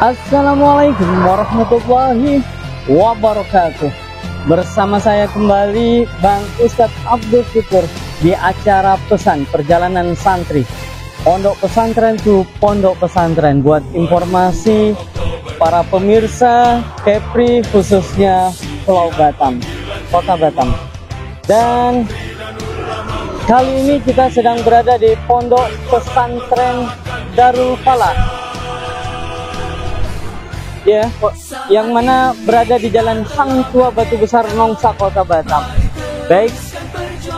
Assalamualaikum warahmatullahi wabarakatuh. Bersama saya kembali Bang Ustadz Abdul Syukur di acara pesan perjalanan santri Pondok Pesantren to Pondok Pesantren. Buat informasi para pemirsa Kepri, khususnya Pulau Batam, Kota Batam. Dan kali ini kita sedang berada di Pondok Pesantren Darul Falah, ya, yang mana berada di Jalan Hang Tua Batu Besar Nongsa, Kota Batam. Baik,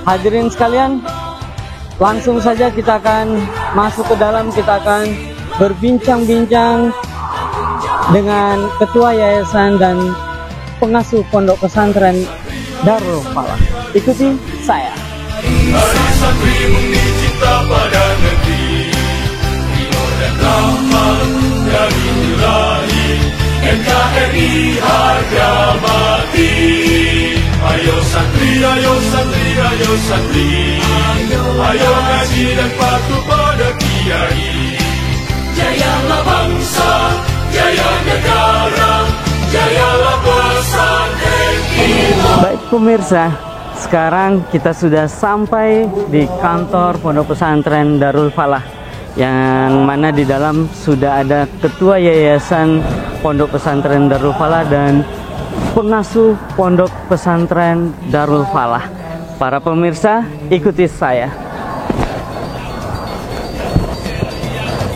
hadirin sekalian, langsung saja kita akan masuk ke dalam. Kita akan berbincang-bincang dengan Ketua Yayasan dan pengasuh Pondok Pesantren Darul Falah. Ikuti saya. Hari santri mengabdi cinta pada negeri, Timur dan Ramal dari Ilahi, NKRI harga mati. Ayo santri, ayo santri, ayo santri, ayo ngaji dan patuh pada kiai. Jayalah bangsa, jaya negara, jayalah pesantren kita. Baik pemirsa, sekarang kita sudah sampai di kantor Pondok Pesantren Darul Falah, yang mana di dalam sudah ada Ketua Yayasan Pondok Pesantren Darul Falah dan pengasuh Pondok Pesantren Darul Falah. Para pemirsa, ikuti saya.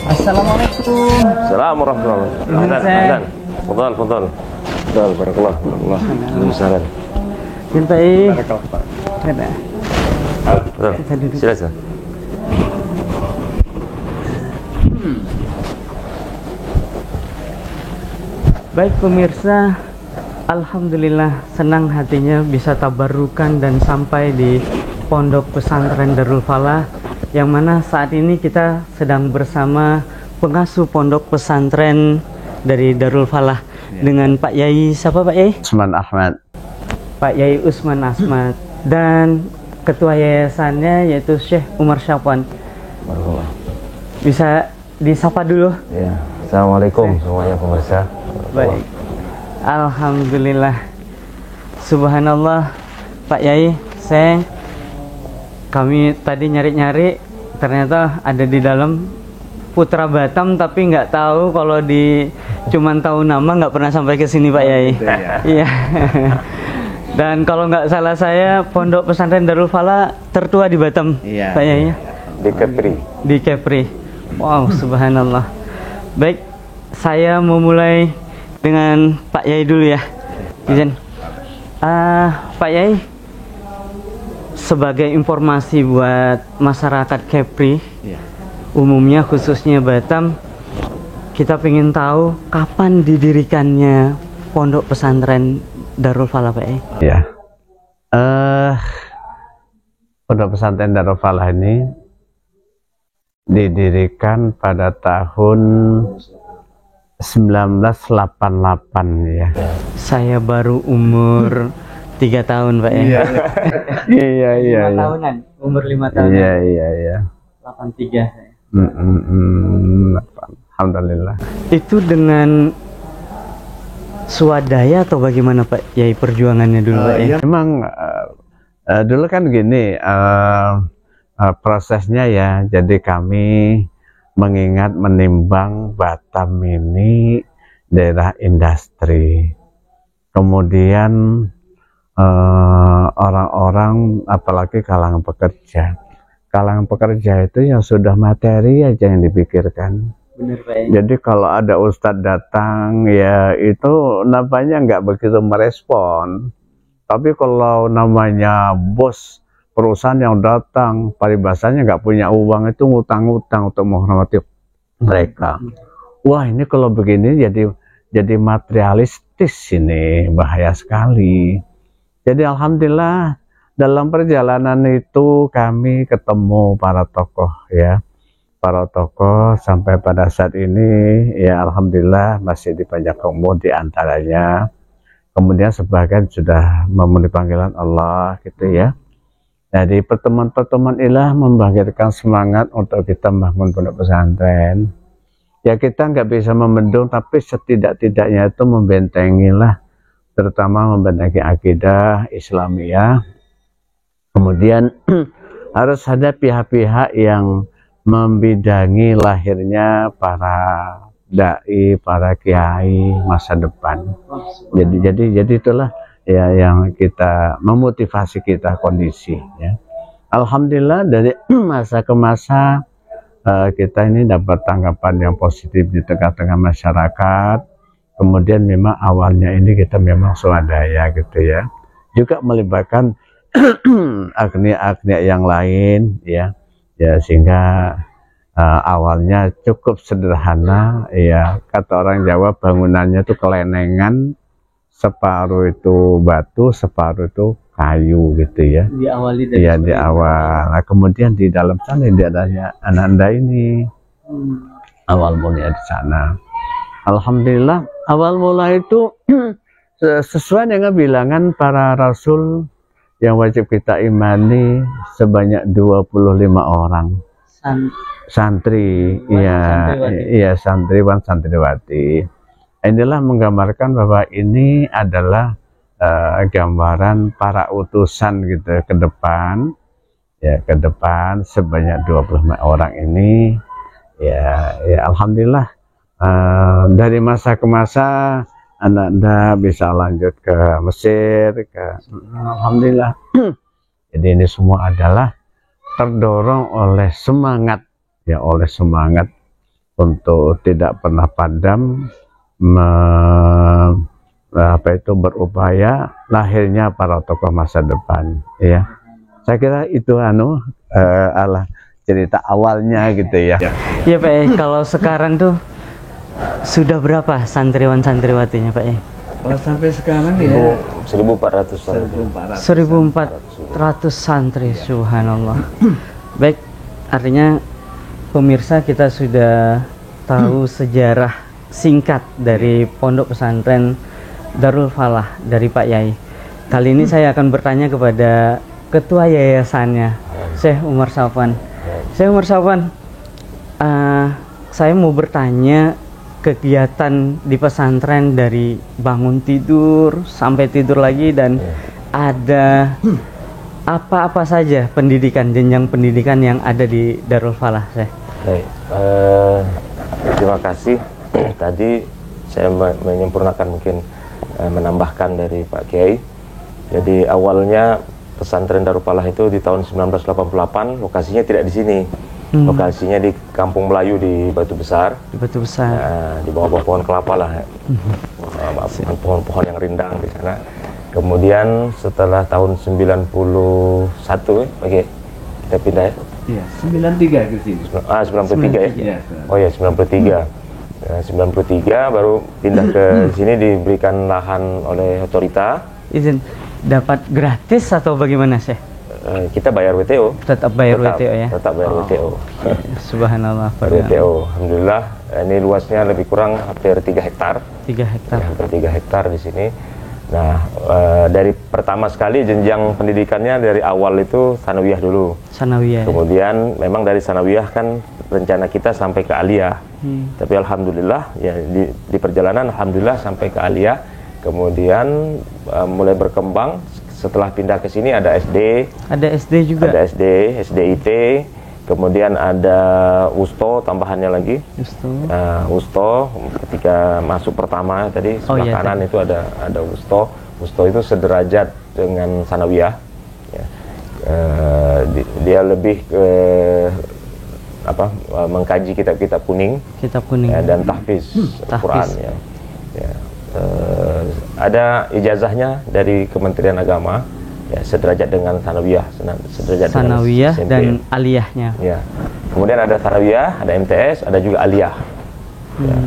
Assalamualaikum. Assalamualaikum warahmatullahi wabarakatuh. Fadhal, fadhal. Fadhal, barakallah, barakallah. Waalaikumsalam. Cintai. Betul. Silakan. Baik pemirsa, alhamdulillah senang hatinya bisa tabarukan dan sampai di Pondok Pesantren Darul Falah, yang mana saat ini kita sedang bersama pengasuh Pondok Pesantren dari Darul Falah dengan Pak Yai, siapa Pak Yai? Usman Ahmad. Pak Yai Usman Ahmad, dan Ketua Yayasannya yaitu Syekh Umar Syafwan. Bisa disapa dulu? Ya. Assalamualaikum semuanya pemirsa. Baik, alhamdulillah, subhanallah. Pak Yai, kami tadi nyari-nyari, ternyata ada di dalam Putra Batam, tapi nggak tahu kalau cuman tahu nama, nggak pernah sampai ke sini Pak Yai. Iya. Dan kalau nggak salah saya, Pondok Pesantren Darul Falah tertua di Batam, Pak Yai. Di Kepri. Di Kepri. Wow, subhanallah. Baik, saya mau mulai dengan Pak Yai dulu ya. Izin. Pak Yai, sebagai informasi buat masyarakat Kepri, umumnya khususnya Batam, kita ingin tahu kapan didirikannya Pondok Pesantren Darul Falah, Pak Yai. Ya. Pondok Pesantren Darul Falah ini didirikan pada tahun 1988 ya. Saya baru umur 3 tahun Pak ya. Iya. 5 tahunan, umur 5 tahun. Iya. 83 saya. Alhamdulillah. Itu dengan swadaya atau bagaimana Pak Yai perjuangannya dulu Pak ya? Memang dulu kan gini prosesnya ya. Jadi kami mengingat menimbang Batam ini daerah industri, kemudian orang-orang apalagi kalangan pekerja itu yang sudah materi aja yang dipikirkan. Bener, Pak ya? Jadi kalau ada ustadz datang ya itu namanya nggak begitu merespon, tapi kalau namanya bos perusahaan yang datang, paribasanya nggak punya uang, itu ngutang-ngutang untuk menghormati mereka. Wah, ini kalau begini jadi materialistis, ini bahaya sekali. Jadi alhamdulillah dalam perjalanan itu kami ketemu para tokoh ya, para tokoh sampai pada saat ini ya alhamdulillah masih di Panjakomo di antaranya. Kemudian sebagian sudah memenuhi panggilan Allah gitu ya. Jadi pertemuan-pertemuan inilah membangkitkan semangat untuk kita membangun pondok pesantren. Ya kita nggak bisa membendung, tapi setidak-tidaknya itu membentengi lah, terutama membentengi akidah Islamiyah. Kemudian harus ada pihak-pihak yang membidangi lahirnya para dai, para kiai masa depan. Jadi itulah ya yang kita memotivasi kita kondisi ya. Alhamdulillah dari masa ke masa kita ini dapat tanggapan yang positif di tengah-tengah masyarakat. Kemudian memang awalnya ini kita memang swadaya gitu ya, juga melibatkan agnia-agnia yang lain ya, sehingga awalnya cukup sederhana ya, kata orang Jawa bangunannya itu kelenengan, separuh itu batu, separuh itu kayu gitu ya. Diawali dari ya di awal. Nah, kemudian di dalam sana dia adanya Ananda ini. Awal mulanya di sana. Alhamdulillah awal mula itu sesuai dengan bilangan para rasul yang wajib kita imani sebanyak 25 orang. Santri, iya santriwan santriwati. Inilah menggambarkan bahwa ini adalah gambaran para utusan gitu ke depan ya, ke depan sebanyak 25 orang ini ya alhamdulillah dari masa ke masa Anda bisa lanjut ke Mesir alhamdulillah. Jadi ini semua adalah terdorong oleh semangat ya, oleh semangat untuk tidak pernah padam berupaya lahirnya para tokoh masa depan ya. Saya kira itu ala cerita awalnya gitu ya. Iya Pak, kalau sekarang tuh sudah berapa santriwan santriwatinya Pak? Kalau sampai sekarang ya 1.400 santri, subhanallah. Baik, artinya pemirsa kita sudah tahu sejarah singkat dari Pondok Pesantren Darul Falah dari Pak Yai. Kali ini saya akan bertanya kepada ketua yayasannya, Syekh Umar Safwan. Syekh Umar Safwan, saya mau bertanya kegiatan di pesantren dari bangun tidur sampai tidur lagi, dan ada apa-apa saja pendidikan, jenjang pendidikan yang ada di Darul Falah, Syekh. Baik, terima kasih. Tadi saya menyempurnakan, mungkin menambahkan dari Pak Kiai. Jadi awalnya pesantren Darul Falah itu di tahun 1988, lokasinya tidak di sini. Lokasinya di Kampung Melayu di Batu Besar. Di Batu Besar. Di bawah pohon kelapa lah. Pohon-pohon yang rindang di sana. Kemudian setelah tahun 91 Oke, kita pindah ya. Iya, 93 ke sini. 93 ya. Oh ya, 93. 93 baru pindah ke sini, diberikan lahan oleh otorita. Izin dapat gratis atau bagaimana Syekh? Kita bayar WTO. Tetap bayar WTO ya? Tetap bayar WTO. Subhanallah. WTO. Alhamdulillah ini luasnya lebih kurang hampir 3 hektar. 3 hektar. Hampir 3 hektar di sini. Nah, dari pertama sekali jenjang pendidikannya dari awal itu sanawiyah dulu. Sanawiyah. Kemudian memang dari sanawiyah kan rencana kita sampai ke aliyah. Tapi alhamdulillah ya di perjalanan alhamdulillah sampai ke aliyah. Kemudian mulai berkembang. Setelah pindah ke sini ada SD. Ada SD juga. Ada SD, SDIT. Kemudian ada Usto tambahannya lagi. Usto ketika masuk pertama tadi sebelah kanan itu ada Usto. Usto itu sederajat dengan sanawiyah. Ya. Dia lebih mengkaji kitab-kitab kuning. Kitab kuning. Ya, dan tahfiz Al-Quran ya. Ada ijazahnya dari Kementerian Agama. Ya, sederajat dengan sanawiyah, sanawiyah dan aliyahnya. Ya. Kemudian ada sanawiyah, ada MTS, ada juga aliyah. Ya,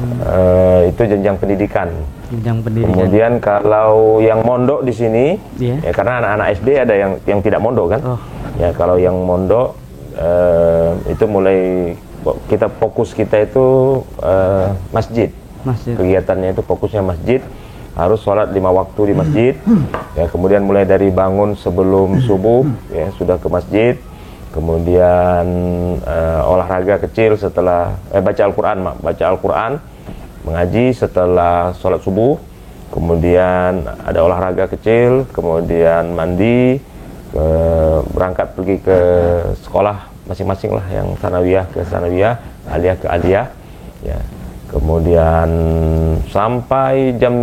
itu jenjang pendidikan. Kemudian kalau yang mondok di sini, ya karena anak-anak SD ada yang tidak mondok kan. Ya kalau yang mondok itu mulai kita fokus kita itu masjid. Kegiatannya itu fokusnya masjid. Harus sholat 5 waktu di masjid. Ya, kemudian mulai dari bangun sebelum subuh ya sudah ke masjid. kemudian olahraga kecil setelah baca Al-Quran, mengaji setelah sholat subuh, kemudian ada olahraga kecil, kemudian mandi, berangkat pergi ke sekolah masing-masing lah, yang sanawiyah ke sanawiyah, aliyah ke aliyah, ya. Kemudian sampai jam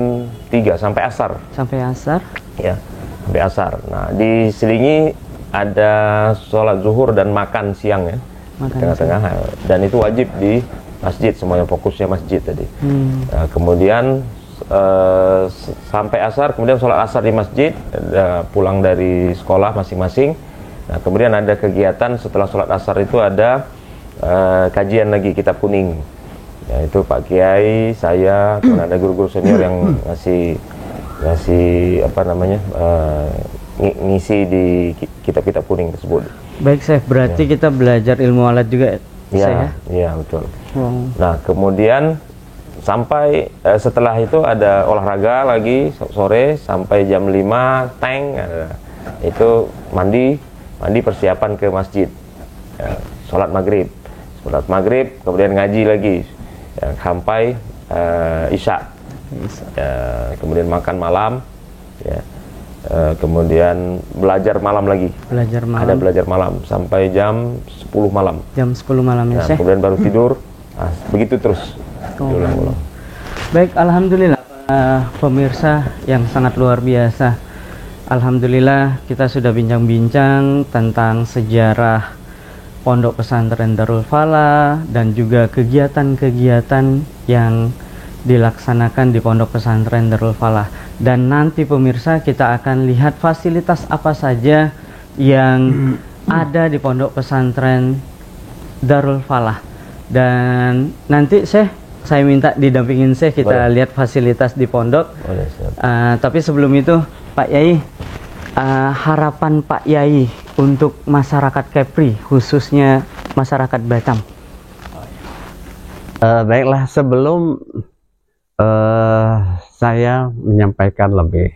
3 sampai asar. Sampai asar. Ya, sampai asar. Nah, diselingi ada sholat zuhur dan makan siang ya, tengah-tengah. Dan itu wajib di masjid, semuanya fokusnya masjid tadi. Nah, kemudian sampai asar, kemudian sholat asar di masjid, pulang dari sekolah masing-masing. Nah, kemudian ada kegiatan setelah sholat asar itu ada kajian lagi kitab kuning. Ya, itu Pak Kiai, saya, dan ada guru-guru senior yang ngasih apa namanya, ngisi di kitab-kitab kuning tersebut. Baik, Syekh, berarti kita belajar ilmu alat juga, ya? Iya, betul. Nah, kemudian sampai setelah itu ada olahraga lagi sore sampai jam 5 itu mandi persiapan ke masjid, ya, sholat maghrib, kemudian ngaji lagi ya, sampai isya, ya, kemudian makan malam, ya, kemudian belajar malam lagi, ada belajar malam sampai jam 10 malam, ya, Syekh. Kemudian baru tidur. Nah, begitu terus diulang-ulang. Baik, alhamdulillah pemirsa yang sangat luar biasa. Alhamdulillah kita sudah bincang-bincang tentang sejarah Pondok Pesantren Darul Falah dan juga kegiatan-kegiatan yang dilaksanakan di Pondok Pesantren Darul Falah. Dan nanti pemirsa kita akan lihat fasilitas apa saja yang ada di Pondok Pesantren Darul Falah. Dan nanti saya minta didampingin kita lihat fasilitas di pondok. Tapi sebelum itu Pak Yai, harapan Pak Yai untuk masyarakat Kepri, khususnya masyarakat Batam. Baiklah, sebelum saya menyampaikan lebih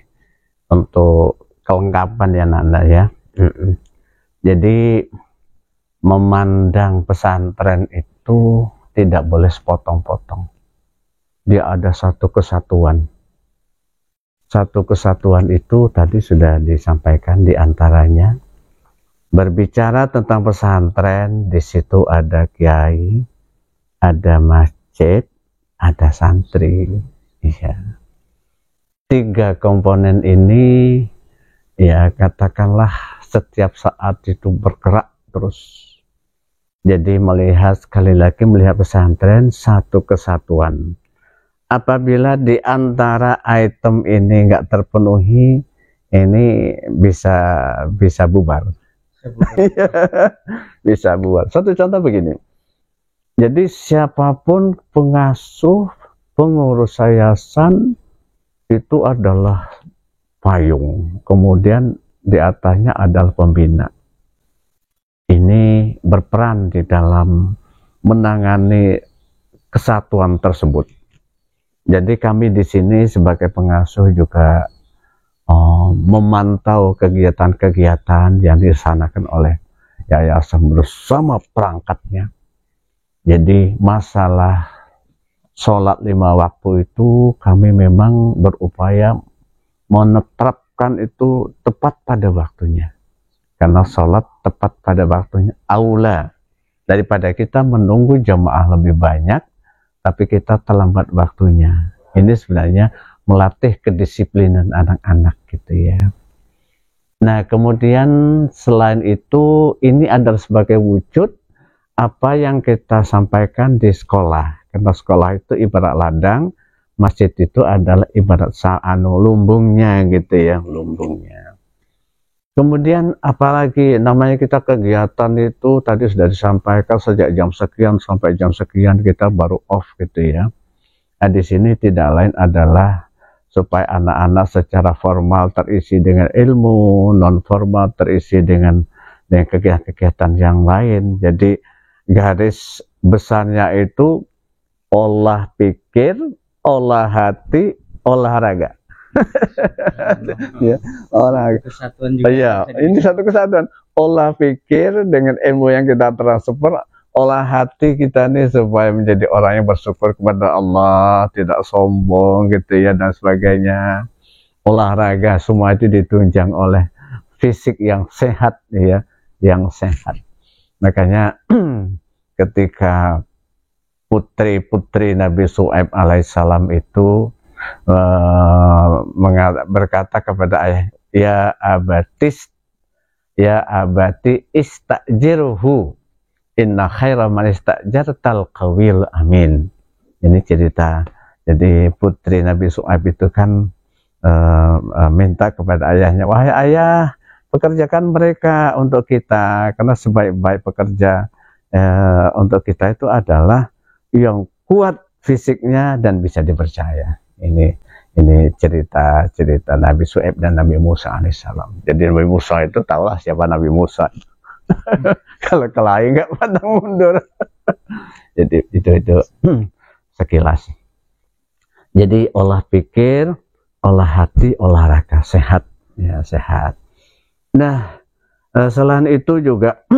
untuk kelengkapan ya Nanda ya. Jadi memandang pesantren itu tidak boleh sepotong-potong. Dia ada satu kesatuan. Satu kesatuan itu tadi sudah disampaikan, di antaranya berbicara tentang pesantren, di situ ada kiai, ada masjid, ada santri. Ya. 3 komponen ini ya katakanlah setiap saat itu bergerak terus. Jadi sekali lagi melihat pesantren satu kesatuan. Apabila di antara item ini nggak terpenuhi, ini bisa bubar. Bisa bubar. Satu contoh begini. Jadi siapapun pengasuh, pengurus yayasan itu adalah payung. Kemudian di atasnya adalah pembina. Ini berperan di dalam menangani kesatuan tersebut. Jadi kami di sini sebagai pengasuh juga memantau kegiatan-kegiatan yang dilaksanakan oleh yayasan bersama perangkatnya. Jadi masalah sholat 5 waktu itu kami memang berupaya menetapkan itu tepat pada waktunya. Karena sholat tepat pada waktunya aula daripada kita menunggu jamaah lebih banyak tapi kita terlambat waktunya. Ini sebenarnya melatih kedisiplinan anak-anak gitu ya. Nah, kemudian selain itu ini adalah sebagai wujud apa yang kita sampaikan di sekolah. Karena sekolah itu ibarat ladang, masjid itu adalah ibarat lumbungnya gitu ya, lumbungnya. Kemudian apalagi namanya kita kegiatan itu tadi sudah disampaikan sejak jam sekian sampai jam sekian kita baru off gitu ya. Nah, di sini tidak lain adalah supaya anak-anak secara formal terisi dengan ilmu, non formal terisi dengan kegiatan-kegiatan yang lain. Jadi garis besarnya itu olah pikir, olah hati, olahraga. Ya, olahraga. Kesatuan juga. Iya, ini satu kesatuan. olah pikir dengan ilmu yang kita transfer, olah hati kita nih supaya menjadi orang yang bersyukur kepada Allah, tidak sombong gitu ya dan sebagainya. Olahraga semua itu ditunjang oleh fisik yang sehat ya, yang sehat. Makanya ketika putri-putri Nabi Syuaib alaihissalam itu berkata kepada ayah, ya abati istajirhu inna khaira man istajartal qawil amin. Ini cerita. Jadi putri Nabi Syuaib itu kan minta kepada ayahnya, wahai ayah, pekerjakan mereka untuk kita, karena sebaik-baik pekerja untuk kita itu adalah yang kuat fisiknya dan bisa dipercaya. Ini cerita Nabi Syuaib dan Nabi Musa alaihissalam. Jadi Nabi Musa itu tahulah siapa Nabi Musa. Kalau kelahi nggak pantang mundur. Jadi itu sekilas. Jadi olah pikir, olah hati, olahraga, sehat ya, sehat. Nah, selain itu juga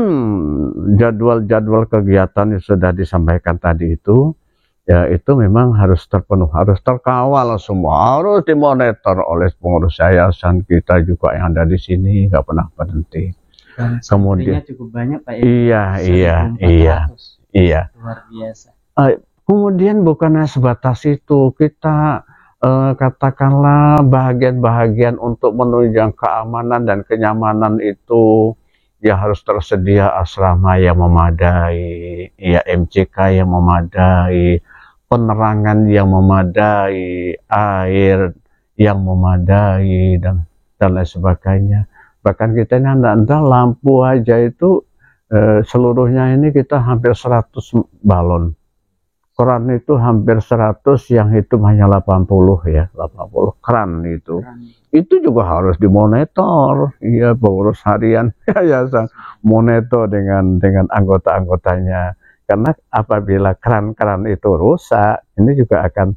jadwal-jadwal kegiatan yang sudah disampaikan tadi itu, ya itu memang harus terpenuh, harus terkawal semua, harus dimonitor oleh pengurus yayasan kita juga yang ada di sini, nggak pernah berhenti. Dan kemudian cukup banyak Pak ya. Iya. Luar biasa. Kemudian bukannya sebatas itu, kita katakanlah bahagian-bahagian untuk menunjang keamanan dan kenyamanan itu ya harus tersedia asrama yang memadai, ya MCK yang memadai, penerangan yang memadai, air yang memadai dan lain sebagainya. Bahkan kita ini anda lampu aja itu seluruhnya ini kita hampir 100 balon. Keran itu hampir 100, yang hitung hanya 80 ya, 80 keran itu. Itu juga harus dimonitor, ya pengurus harian yayasan monitor dengan anggota-anggotanya. Karena apabila keran-keran itu rusak, ini juga akan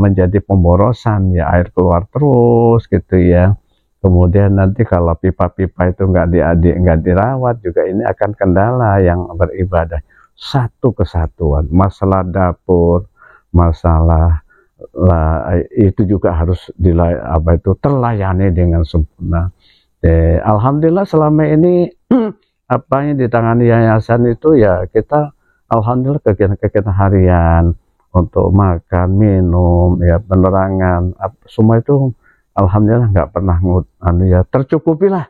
menjadi pemborosan ya, air keluar terus gitu ya. Kemudian nanti kalau pipa-pipa itu nggak dirawat juga, ini akan kendala yang beribadah. Satu kesatuan, masalah dapur, masalah itu juga harus terlayani dengan sempurna. Alhamdulillah selama ini apa yang ditangani yayasan itu ya kita alhamdulillah kegiatan harian untuk makan, minum, ya penerangan, semua itu alhamdulillah nggak pernah tercukupilah.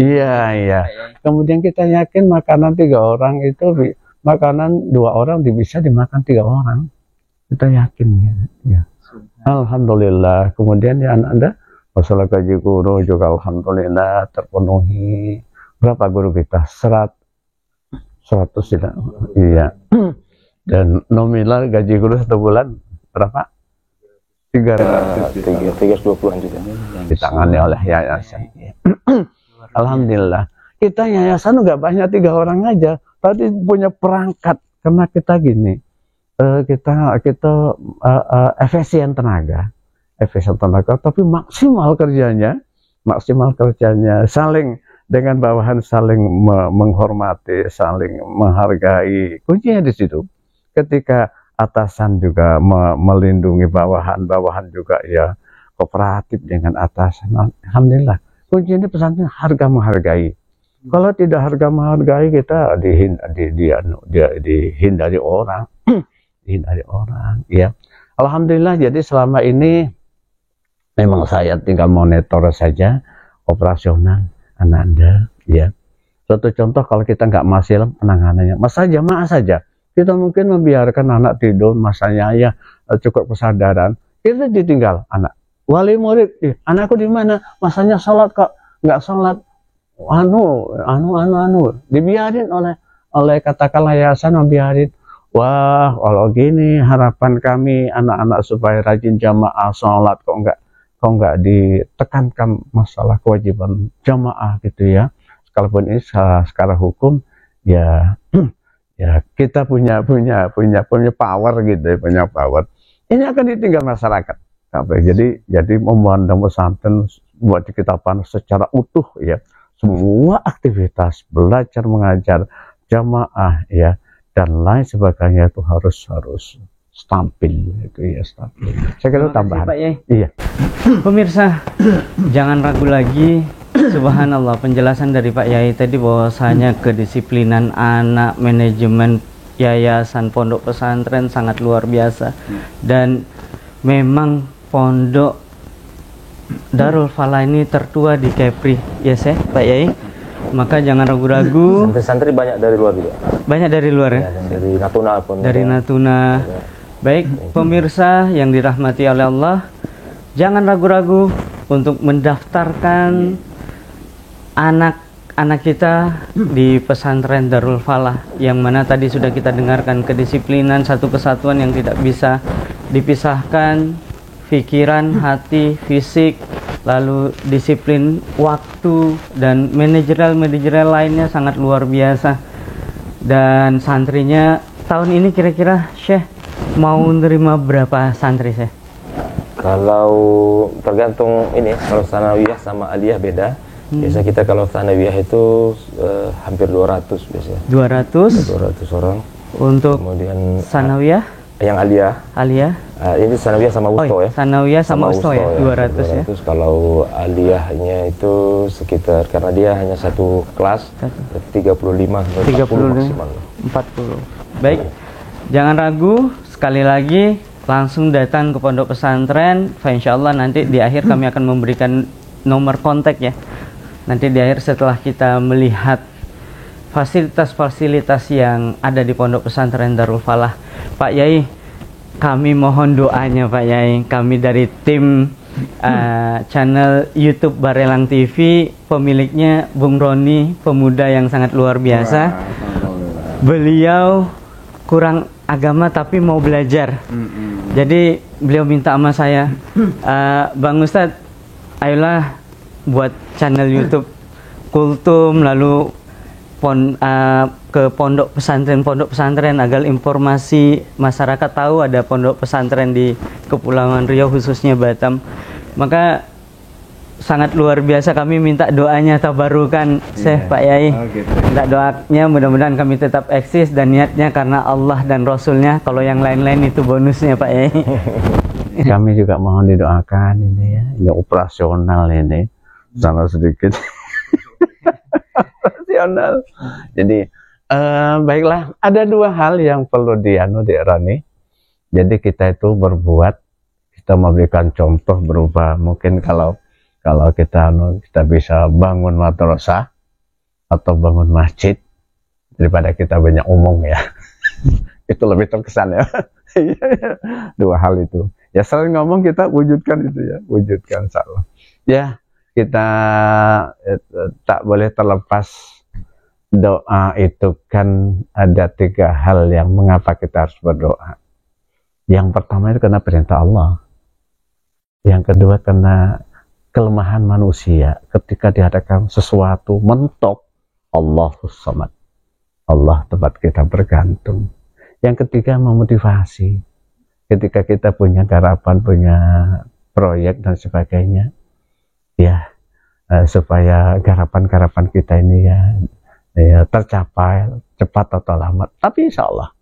Iya. Kemudian kita yakin makanan 3 orang itu makanan 2 orang bisa dimakan 3 orang. Kita yakin ya. Alhamdulillah. Kemudian ya Anda masalah gaji guru juga alhamdulillah terpenuhi. Berapa guru kita? 100 tidak? Iya. Dan nominal gaji guru 1 bulan berapa? 320-an juga ditangani oleh yayasan. Alhamdulillah. Kita yayasan nggak banyak 3 orang aja, tapi punya perangkat karena kita gini. Kita efisien tenaga, tapi maksimal kerjanya, saling dengan bawahan saling menghormati, saling menghargai. Kuncinya di situ. Ketika atasan juga melindungi bawahan juga ya kooperatif dengan atasan. Alhamdulillah. Kuncinya pesantren harga menghargai. Kalau tidak harga menghargai, kita dihindari orang. Dihindari orang ya. Alhamdulillah, jadi selama ini memang saya tinggal monitor saja operasional Anda ya. Suatu contoh, kalau kita nggak masih penanganannya, masa jamaah saja kita mungkin membiarkan anak tidur, masanya ya cukup kesadaran, kita ditinggal anak wali murid, anakku di mana, masanya sholat kok nggak sholat, dibiarin oleh katakanlah yayasan, membiarin. Wah, kalau gini harapan kami anak-anak supaya rajin jamaah sholat, kok nggak ditekankan masalah kewajiban jamaah gitu ya. Sekalipun ini secara hukum ya kita punya power gitu ya, punya power. Ini akan ditinggal masyarakat. Jadi memandang pesantren buat kita pandang secara utuh ya, semua aktivitas belajar mengajar jamaah ya dan lain sebagainya itu harus stabil itu ya, stabil. Saya kira tambahan. Pak Yai. Iya. Pemirsa, jangan ragu lagi. Subhanallah, penjelasan dari Pak Yai tadi bahwasanya kedisiplinan anak, manajemen yayasan pondok pesantren sangat luar biasa. Dan memang pondok Darul Falah ini tertua di Kepri, ya yes, Pak Yai. Maka jangan ragu-ragu. Santri-santri banyak dari luar juga. Banyak dari luar ya? Dari Natuna pun. Dari Natuna. Baik, pemirsa yang dirahmati oleh Allah, jangan ragu-ragu untuk mendaftarkan anak-anak kita di pesantren Darul Falah, yang mana tadi sudah kita dengarkan kedisiplinan, satu kesatuan yang tidak bisa dipisahkan, pikiran, hati, fisik, lalu disiplin waktu dan manajerial lainnya sangat luar biasa. Dan santrinya tahun ini kira-kira Syekh mau nerima berapa santri Syekh? Kalau tergantung ini, kalau sanawiyah sama aliyah beda. Biasa kita kalau sanawiyah itu hampir 200 biasanya. 200 orang. Untuk kemudian sanawiyah? Yang aliyah. Ini sanawiyah sama wusto ya. Sanawiyah sama wusto ya, 200 ya. Kalau aliyahnya itu sekitar, karena dia hanya satu kelas, 35 sampai 40 maksimal. 40. Baik. Jangan ragu, sekali lagi langsung datang ke pondok pesantren. Insyaallah nanti di akhir kami akan memberikan nomor kontak ya. Nanti di akhir setelah kita melihat fasilitas-fasilitas yang ada di pondok pesantren Darul Falah. Pak Yai, kami mohon doanya Pak Yai. Kami dari tim channel YouTube Barelang TV, pemiliknya Bung Roni, pemuda yang sangat luar biasa. Beliau kurang agama tapi mau belajar. Jadi beliau minta sama saya, Bang Ustadz, ayolah buat channel YouTube Kultum, lalu ke pondok pesantren agar informasi masyarakat tahu ada pondok pesantren di Kepulauan Riau, khususnya Batam. Maka sangat luar biasa, kami minta doanya tabarukan Syekh Pak Yai. Minta doanya mudah-mudahan kami tetap eksis dan niatnya karena Allah dan Rasulnya. Kalau yang lain-lain itu bonusnya Pak Yai. Kami juga mohon didoakan ini ya, ini operasional ini sana sedikit. Operasional. Jadi baiklah, ada dua hal yang perlu diirani. Jadi kita itu berbuat, kita memberikan contoh berupa mungkin kalau kita bisa bangun madrasah atau bangun masjid daripada kita banyak omong ya. Itu lebih terkesan ya. Dua hal itu. Ya selain ngomong kita wujudkan itu ya, wujudkan insyaallah. Ya, kita tak boleh terlepas doa itu kan ada tiga hal yang mengapa kita harus berdoa. Yang pertama itu karena perintah Allah. Yang kedua karena kelemahan manusia ketika dihadapkan sesuatu mentok, Allahus Samad, Allah tempat kita bergantung. Yang ketiga memotivasi ketika kita punya harapan, punya proyek dan sebagainya ya, supaya harapan kita ini ya tercapai cepat atau lambat, tapi insya Allah.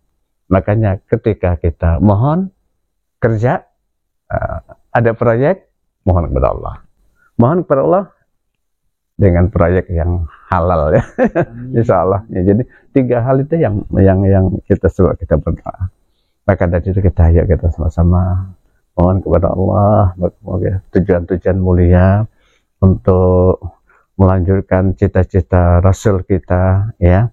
Makanya ketika kita mohon kerja, ada proyek, mohon kepada Allah. Mohon kepada Allah dengan proyek yang halal ya. Insya Allah ya, jadi tiga hal itu yang kita suruh kita berdoa. Maka dari itu kita sama-sama mohon kepada Allah tujuan-tujuan mulia untuk melanjutkan cita-cita Rasul kita ya,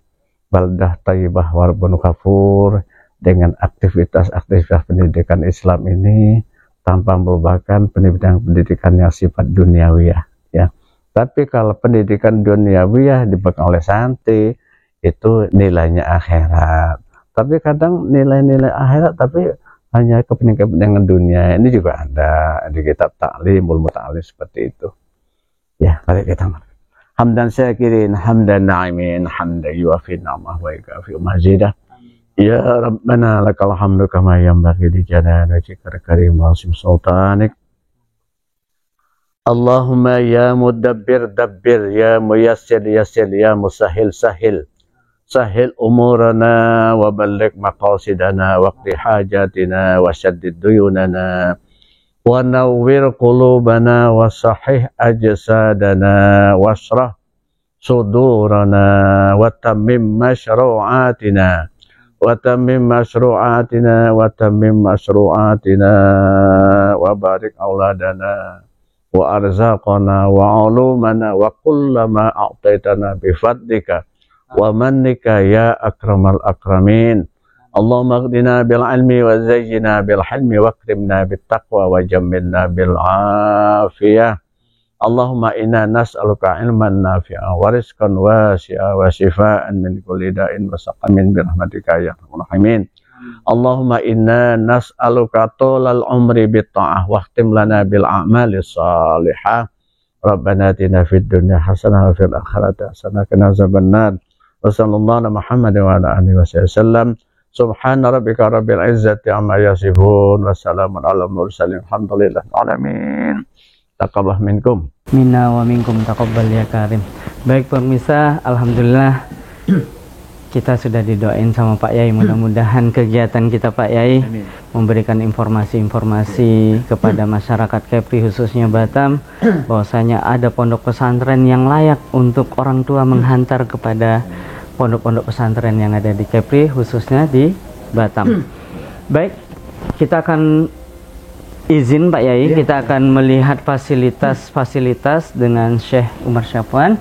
baldah thayyibah warbun ghafur, dengan aktivitas pendidikan Islam ini tanpa merupakan pendidikan yang sifat duniawiyah ya. Tapi kalau pendidikan duniawiyah dipegang oleh santri itu nilainya akhirat. Tapi kadang nilai-nilai akhirat tapi hanya kepentingan dunia. Ini juga ada di kitab Ta'limul Muta'allim seperti itu. Ya, mari kita hamdan syakirin, hamdan na'imin, hamdan yuafi ni'mah wa yukafi mazidah. Ya Rabbana lakal hamdu kama yanbaghi li jalali wajhika karim wa azim sultanik. Allahumma ya mudabbir dabbir, ya muyassir yassir, ya musahil sahil. Sahil umurana wa balligh maqasidana waqti hajatina wa shaddid duyunana wa nawwir qulubana wa sahih ajsadana wasrah sudurana wa tammim mashru'atina wa tammim mashru'atina wa tammim mashru'atina wa barik auladana wa arzaqana wa ulumana wa kullama a'taitana bifadlika wa mannika ya akramal akramin. Allahumma aghdina bil ilmi wa zayyina bil hilmi wa akrimna bit taqwa wa jammilna bil afiyah. Allahumma inna nas'aluka ilman nafi'a wa rizqan wasi'a wa shifaan min kulli da'in wa saqamin bi rahmatika ya arhamar rahimin. Allahumma inna nas'aluka tulal umri bit ta'ah wa khtim lana bil a'mali salihah. Rabbana atina fid dunya hasanah wa fil akhirati hasanah wa qina azabannar. Wa sallallahu ala Muhammad wa ala alihi wasallam. Subhana rabbika rabbil izzati amma yasifun wa salamun ala mursalin alhamdulillahi alamin. Taqabbal minkum. Minna wa minkum taqabbal ya karim. Baik pemirsa, alhamdulillah kita sudah didoain sama Pak Yai. Mudah-mudahan kegiatan kita Pak Yai memberikan informasi-informasi kepada masyarakat Kepri khususnya Batam, bahwasanya ada pondok pesantren yang layak untuk orang tua menghantar kepada pondok-pondok pesantren yang ada di Kepri khususnya di Batam. Baik, kita akan izin Pak Yai, kita akan melihat fasilitas-fasilitas dengan Syekh Umar Syafwan.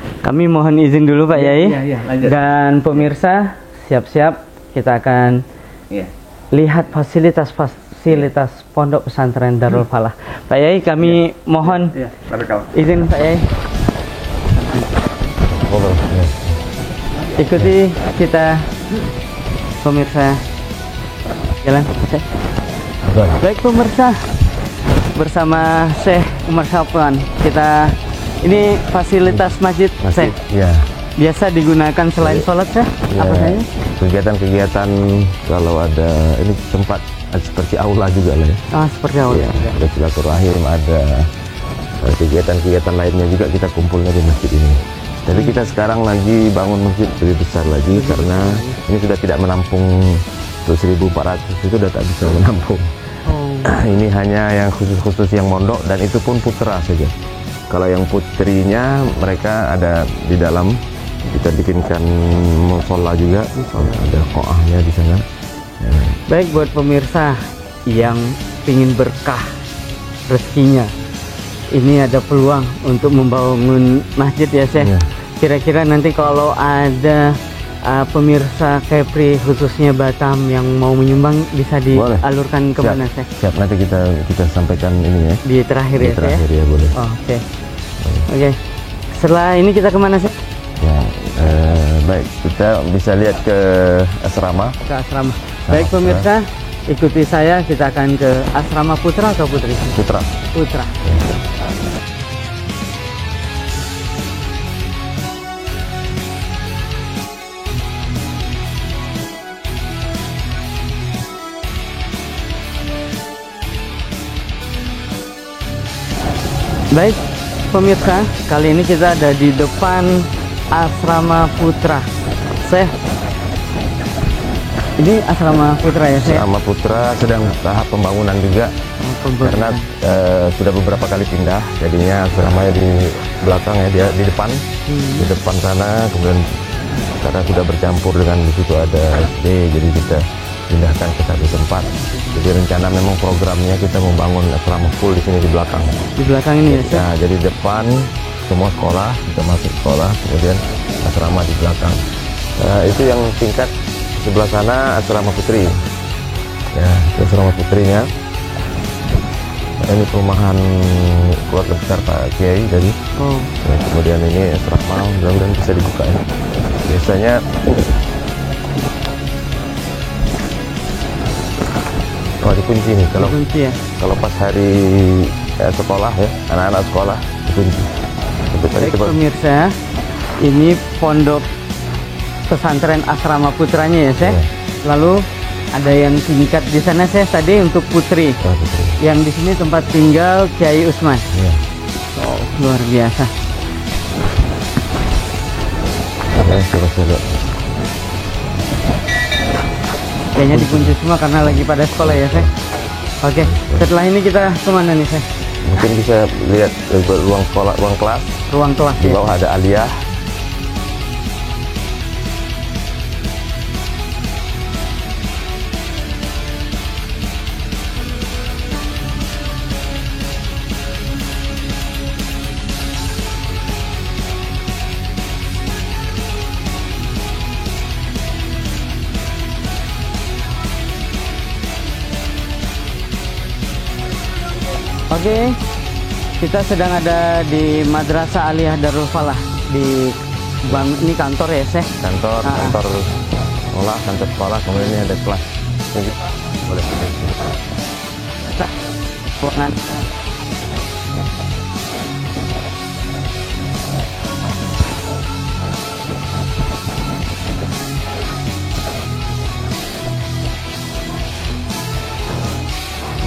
Kami mohon izin dulu Pak Yai. Dan pemirsa siap-siap, kita akan lihat fasilitas pondok pesantren Darul Falah. Pak Yai, kami mohon izin Pak Yai. Ikuti kita pemirsa jalan. Baik pemirsa, bersama Syekh Umar Syafwan, kita ini fasilitas masjid Syekh. Ya. Biasa digunakan selain sholat Syekh, apa saja? Kegiatan-kegiatan kalau ada ini tempat seperti aula juga lah ya. Ah, seperti aula. Ya, ada silaturahim, ada kegiatan-kegiatan lainnya juga kita kumpulnya di masjid ini. Tapi kita sekarang lagi bangun masjid lebih besar lagi karena ini sudah tidak menampung 1.400, itu sudah tak bisa menampung. Ini hanya yang khusus-khusus yang mondok, dan itu pun putra saja. Kalau yang putrinya mereka ada di dalam, kita bikinkan musola juga, ada qoahnya di sana. Ya. Baik, buat pemirsa yang ingin berkah rezekinya, ini ada peluang untuk membangun masjid ya Syekh. Ya. Kira-kira nanti kalau ada pemirsa Kepri khususnya Batam yang mau menyumbang, bisa dialurkan kemana Syekh? Siap, nanti kita sampaikan ini ya. Di terakhir di ya terakhir Syekh? Ya boleh. Oh, oke. Oke. Setelah ini kita kemana Syekh? Ya, baik, kita bisa lihat ke asrama. Ke asrama. Baik pemirsa, ikuti saya, kita akan ke asrama putra atau putri? Putra. Putra. Baik pemirsa, kali ini kita ada di depan asrama putra Syekh. Ini asrama putra ya Syekh? Asrama putra sedang tahap pembangunan juga. Karena sudah beberapa kali pindah, jadinya asramanya di belakang ya, dia di depan. Di depan sana, kemudian karena sudah bercampur dengan di situ ada SD, jadi kita pindahkan ke satu tempat. Jadi rencana memang programnya kita membangun asrama full di sini di belakang. Di belakang ini ya Syekh? Nah, jadi depan semua sekolah, kita masuk sekolah, kemudian asrama di belakang. Itu yang tingkat sebelah sana asrama putri. Ya, itu asrama putrinya. Ini perumahan keluarga besar Pak Kiai tadi. Ya, kemudian ini asrama, mudah-mudahan bisa dibuka ya. Biasanya dikunci nih kalau dikunci ya? Kalau pas hari sekolah ya, anak-anak sekolah dikunci. Baik pemirsa, ini pondok pesantren asrama putranya ya Syekh. Lalu ada yang tingkat di sana Syekh tadi untuk putri. Putri. Yang di sini tempat tinggal Kiai Usman. luar biasa. Oke, coba. Kayaknya dikunci semua karena lagi pada sekolah ya, Seh. Oke, setelah ini kita kemana nih, Seh? Mungkin bisa lihat ruang sekolah, ruang kelas. Ruang kelas Di ya. bawah ada aliyah. Oke, kita sedang ada di Madrasah Aliyah Darul Falah di ini kantor ya, Seh. Kantor sekolah, kantor sekolah, kemudian ini ada kelas. Boleh kita sini. Ruangan.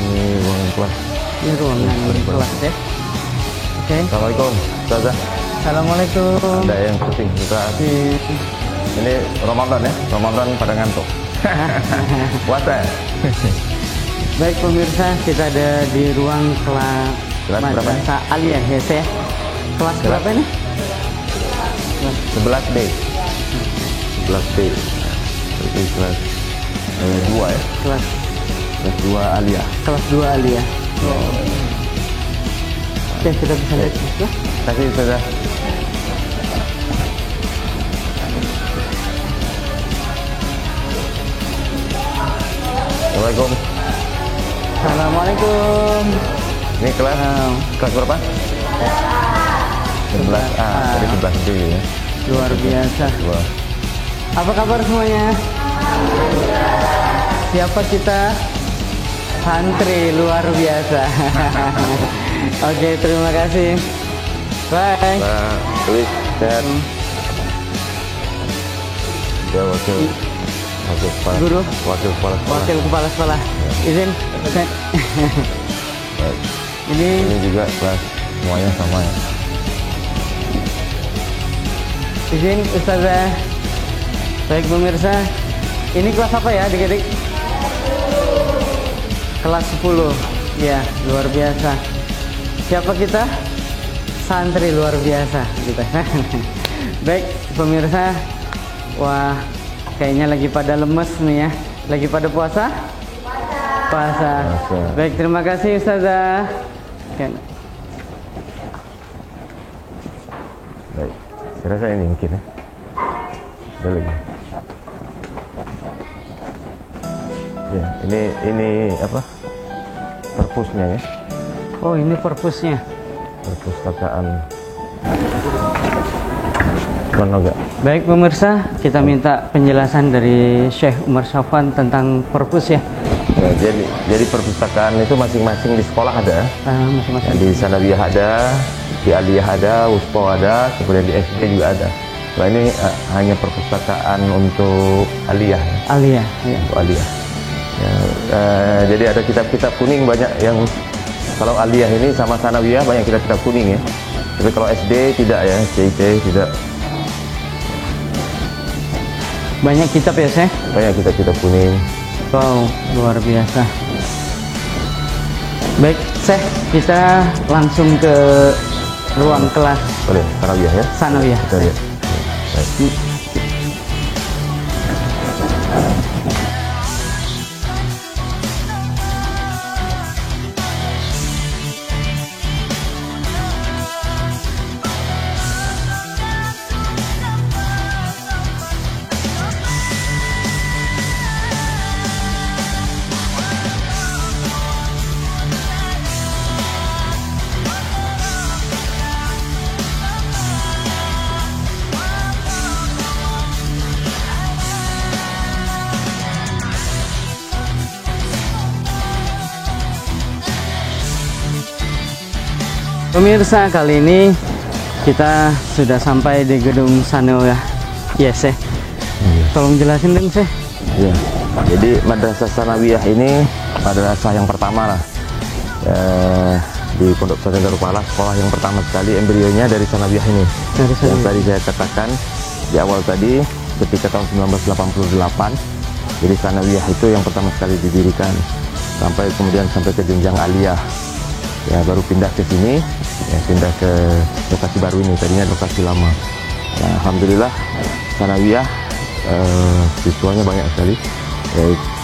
Ini ruangan kelas. Ini ruangan kelas ya. Oke. Assalamualaikum, Ustazah. Assalamualaikum. Ada yang pusing juga. Ini Ramadan ya, Ramadan pada ngantuk. Puasa ya? Baik pemirsa, kita ada di ruang kelas Kelas berapa? Madrasah Aliyah ya, Seh. Kelas berapa ini? 11B. 11B. Berarti kelas 2 ya. Kelas 2 aliyah. kelas 2 Aliyah. Oke, kita bisa lihat ya. Kasih Ustazah. Assalamualaikum. Assalamualaikum. Ini kelas berapa? 11A, dari 11B ya. Luar biasa. Wah. Apa kabar semuanya? Siapa kita? Santri luar biasa. Oke, terima kasih. Bye. Nah, tulis sehat. Dia wakil kepala. Guru. Wakil kepala sekolah. Wakil kepala sekolah. Izin. Baik. Ini Ini juga kelas semuanya sama ya. izin Ustazah. Baik pemirsa, ini kelas apa ya adik-adik? Kelas 10. Ya, luar biasa. Siapa kita? Santri luar biasa kita. Baik pemirsa, wah kayaknya lagi pada lemes nih ya. Lagi pada puasa? Puasa. Baik, terima kasih Ustazah. Oke. Baik. Saya rasa ini mungkin ya. Ada lagi. Ya, ini apa? Perpusnya ya. Oh, ini perpusnya. Perpustakaan. Mana enggak? Baik pemirsa, kita minta penjelasan dari Syekh Umar Syafwan tentang perpus ya. Nah, jadi perpustakaan itu masing-masing di sekolah ada. Masing-masing. Di Sanawiyah ada, di Aliyah ada, Wuspo ada, kemudian di SD juga ada. Nah, ini hanya perpustakaan untuk Aliyah. Ya. Aliyah. Ya. Untuk Aliyah. Ya, jadi ada kitab-kitab kuning banyak yang kalau Aliyah ini sama Sanawiyah banyak kitab-kitab kuning ya. Tapi kalau SD tidak ya, CIT tidak. Banyak kitab ya, Syekh? Banyak kitab-kitab kuning. Wow, luar biasa. Baik, Syekh, kita langsung ke ruang kelas Boleh, Sanawiyah ya. Sanawiyah. Kita lihat. Baik. Pemirsa, kali ini kita sudah sampai di gedung Sanawiyah. Yes, Syekh. Tolong jelasin dong, Syekh. Ya. Jadi Madrasah Sanawiyah ini madrasah yang pertama lah di Pondok Pesantren Darul Falah, sekolah yang pertama sekali embrionya dari Sanawiyah ini. Yang tadi saya katakan di awal tadi ketika tahun 1988, jadi Sanawiyah itu yang pertama sekali didirikan, sampai kemudian sampai ke jenjang aliyah. Ya baru pindah ke sini, ya pindah ke lokasi baru ini, tadinya lokasi lama. Ya, alhamdulillah Sanawiyah siswanya banyak sekali.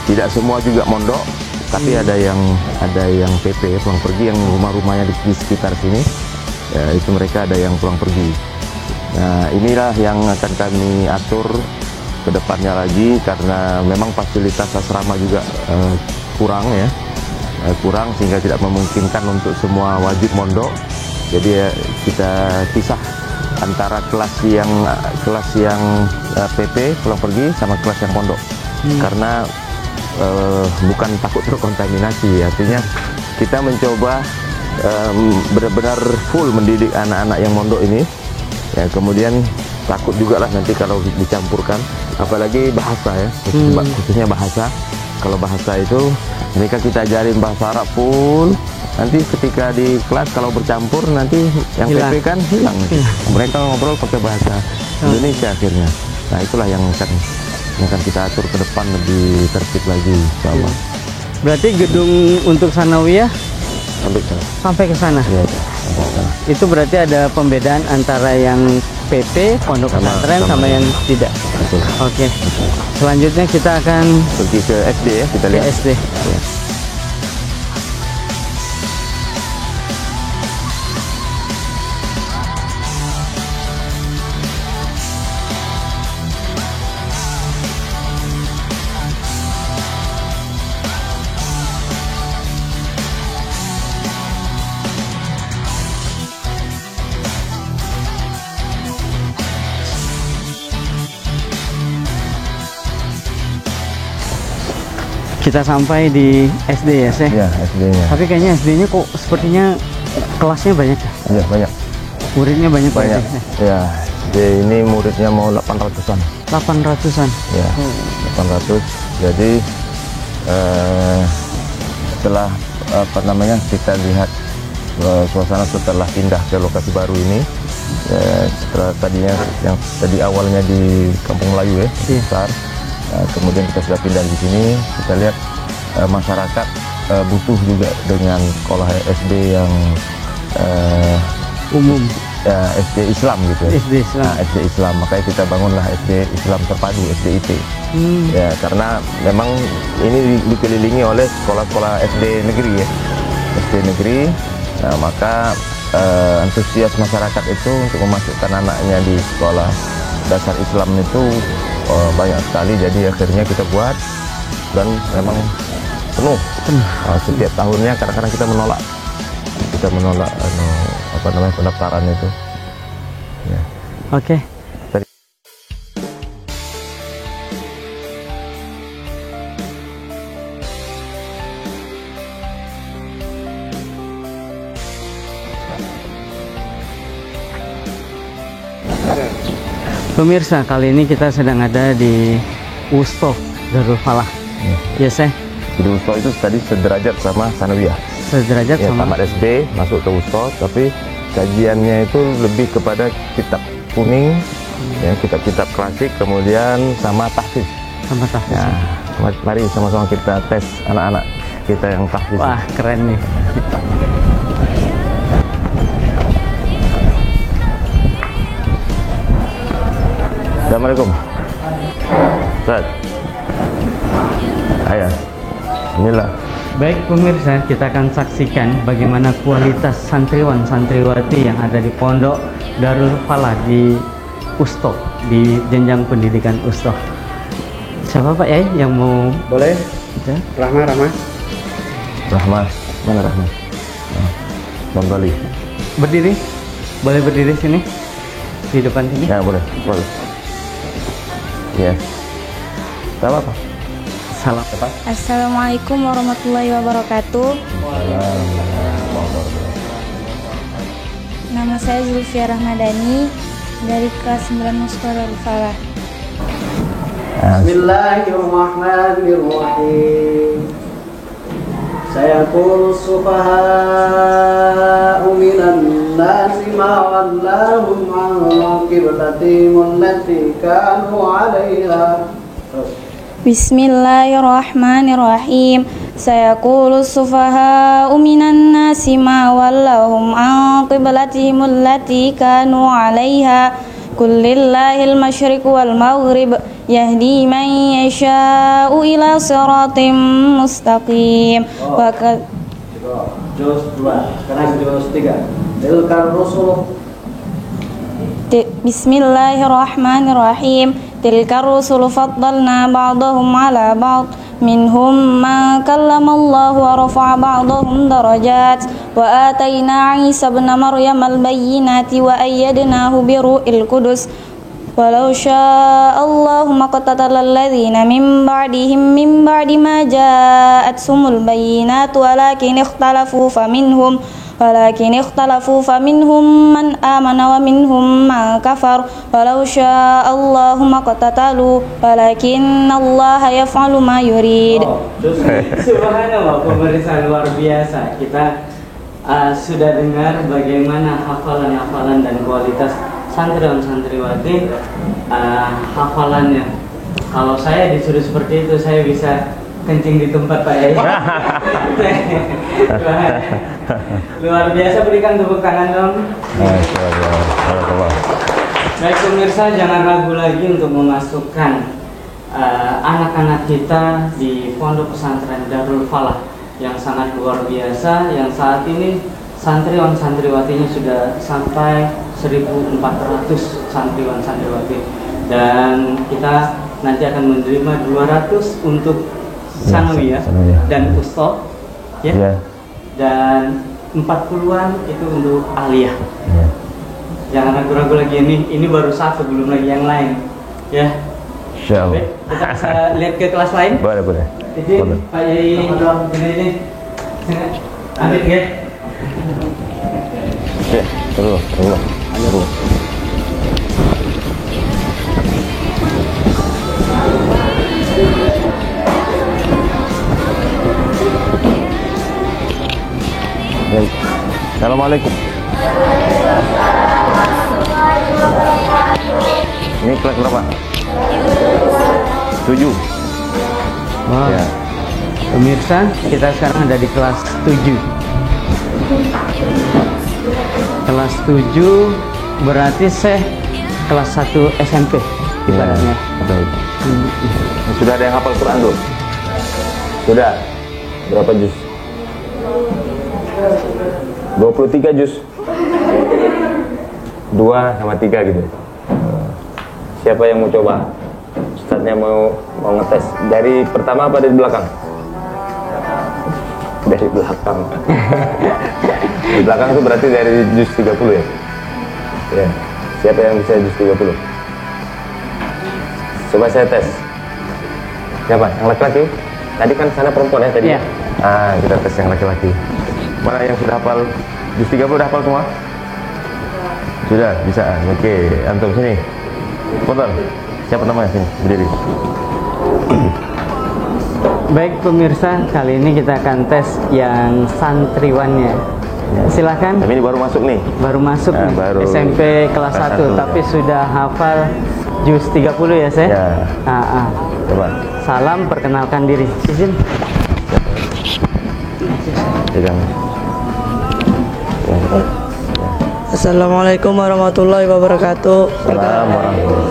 Tidak semua juga mondok, tapi ada yang PP pulang pergi, yang rumah-rumahnya di sekitar sini, ya, itu mereka ada yang pulang pergi. Nah inilah yang akan kami atur ke depannya lagi, karena memang fasilitas asrama juga kurang ya, kurang sehingga tidak memungkinkan untuk semua wajib mondok. Jadi ya, kita pisah antara kelas yang PP pulang pergi sama kelas yang pondok, karena bukan takut terkontaminasi, artinya kita mencoba benar-benar full mendidik anak-anak yang mondok ini. Ya, kemudian takut juga lah nanti kalau dicampurkan, apalagi bahasa ya, khususnya bahasa. Kalau bahasa itu mereka kita ajarin bahasa Arab full, nanti ketika di kelas kalau bercampur nanti yang PP kan hilang. Mereka ngobrol pakai bahasa Indonesia akhirnya. Nah itulah yang akan kita atur ke depan lebih tertib lagi, insyaallah. Berarti gedung untuk Sanawiyah sampai ke sana. Ya, sampai ke sana. Itu berarti ada pembedaan antara yang PP pondok pesantren sama yang tidak. Betul. Oke. Selanjutnya kita akan Pergi ke SD ya, kita ke lihat. SD. Ya. Kita sampai di SD ya, Seh? Ya, SD-nya. Tapi kayaknya SD-nya kok sepertinya kelasnya banyak ya? Iya, banyak. Muridnya banyak. Banyak. Seh? Ya, ini muridnya mau 800-an. 800-an. Ya, 800. Jadi setelah kita lihat suasana setelah pindah ke lokasi baru ini, setelah tadinya yang tadi awalnya di Kampung Melayu ya, besar. Kemudian kita sudah pindah di sini, kita lihat masyarakat butuh juga dengan sekolah SD yang umum, ya, SD Islam gitu ya. SD Islam. Nah, SD Islam, makanya kita bangunlah SD Islam terpadu, SDIT. Ya, karena memang ini dikelilingi oleh sekolah-sekolah SD negeri ya, SD negeri. Nah, maka antusias masyarakat itu untuk memasukkan anaknya di sekolah dasar Islam itu banyak sekali. Jadi akhirnya kita buat, dan memang penuh. Setiap tahunnya kadang-kadang kita menolak pendaftaran itu ya. Oke. Pemirsa, kali ini kita sedang ada di Wusto Darul Falah. Ya, Seh? Di Wusto itu tadi sederajat sama Sanawiyah. Sederajat Ya, sama tamat SD masuk ke Wusto, tapi kajiannya itu lebih kepada kitab kuning, ya, kitab-kitab klasik, kemudian sama tahfiz. sama tahfiz. Ya, mari sama-sama kita tes anak-anak kita yang tahfiz. Wah, keren nih. Assalamualaikum. Ustaz. Ayah. Inilah. Baik pemirsa, kita akan saksikan bagaimana kualitas santriwan santriwati yang ada di Pondok Darul Falah di Wusto, di jenjang pendidikan Wusto. Siapa Pak Yai yang mau? Boleh? Ya? Rahma. Rahma. Mana Rahma? Bang Bali. Berdiri? Boleh berdiri sini? Di depan sini? Ya, boleh. Ya. Sama apa? Salam. Assalamualaikum warahmatullahi wabarakatuh. Nama saya Zulfia Rahmadani dari kelas 9 Wusto Darul Falah. Bismillahirrahmanirrahim. سيقول السفهاء من الناس ما ولاهم عن قبلتهم التي كانوا عليها. Bismillahirrahmanirrahim. Sayaqulu sufaha'u minan nasi ma wallahum an qiblatihim allati kanu 'alaiha. Qul lillahil masyriq wal maghrib yahdi man yasha'u ila siratim mustaqim. Juz 2, sekarang juz 3. Tilkar rusul. Bismillahirrahmanirrahim. Tilkar rusul faddalna ba'dahum 'ala ba'd. Minhum man kallamallahu wa rafa'a ba'dahum darajat. Wa atayna Isa ibn Maryam al-bayyinati wa ayyadnahu bi ruhil qudus. Walau syaa Allahu maqtatala alladhina min ba'dihim min ba'di ma ja'atsumul bayyinatu walakin ikhtalafu faminhum man amana wa minhum man kafar. Walau syaa Allahu maqtatalu walakin Allah yaf'alu ma yurid. Subhanallah, pemirsa luar biasa. Kita sudah dengar bagaimana hafalan-hafalan dan kualitas santriwan-santriwati hafalannya. Kalau saya disuruh seperti itu, saya bisa kencing di tempat Pak Yai. Luar biasa, berikan tepuk tangan dong. Baik pemirsa, jangan ragu lagi untuk memasukkan anak-anak kita di Pondok Pesantren Darul Falah yang sangat luar biasa, yang saat ini santriwan-santriwatinya sudah sampai 1.400 santriwan-santriwati, dan kita nanti akan menerima 200 untuk sanawiyah dan ustadz ya. Dan 40-an itu untuk aliyah. Jangan ragu-ragu lagi, ini baru satu, belum lagi yang lain ya. Insyaallah. Kita bisa lihat ke kelas lain? Boleh. Ini Pak Yai, ini ambil ya. Terus. Assalamualaikum. Ini kelas berapa? 7. Wah. Ya. Pemirsa, kita sekarang ada di kelas 7. Kelas 7 berarti kelas 1 SMP ibaratnya. Sudah ada yang hafal Quran belum? Sudah. Berapa juz? 23 juz. 2 sama 3 gitu. Siapa yang mau coba? Ustadznya mau ngetes. Dari pertama apa dari belakang? Dari belakang. Di belakang itu berarti dari juz 30 ya? Ya. Siapa yang bisa juz 30? Coba saya tes. Siapa? Yang laki-laki? Tadi kan sana perempuan ya tadi? Iya. Kita tes yang laki-laki. Mana yang sudah hafal juz 30 udah hafal semua? Sudah, bisa. Oke, antum sini. Fadhal. Siapa namanya sini? Berdiri. Baik pemirsa, kali ini kita akan tes yang santriwannya. Silahkan. Tapi ini baru masuk nih. Baru masuk nih, baru SMP kelas 1, tapi sudah hafal juz 30 ya, Seh? Ya. Coba. Salam, perkenalkan diri. Izin. Pegang. Assalamualaikum warahmatullahi wabarakatuh. Assalamualaikum.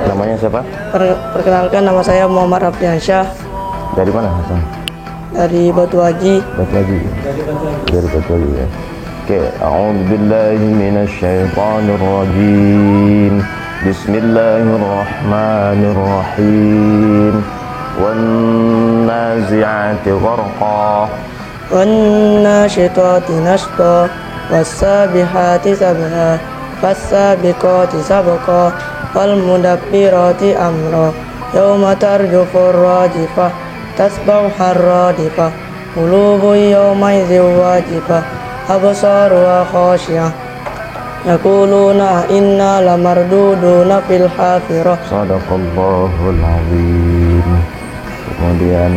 Namanya siapa? Perkenalkan, nama saya Muhammad Rafdiansyah Dari mana? dari Batu Haji. Batu Haji. Dari Batu Haji ya. Oke, a'udzubillahi minasyaitonir rajim. Bismillahirrahmanirrahim. Wan nazi'ati gharqa. Wan nasyitati nashta. Was-sabihati sabha. Was-sabiqati sabqa. Wal mudabbirati amra. Yawma tarjufur rajifah. Tasbauhar radifah. Qulubu yawma idzin wajifah. Absaruha khashi'ah. Yaquluna inna lamarduduna fil hafirah. Sadaqallahul azim. kemudian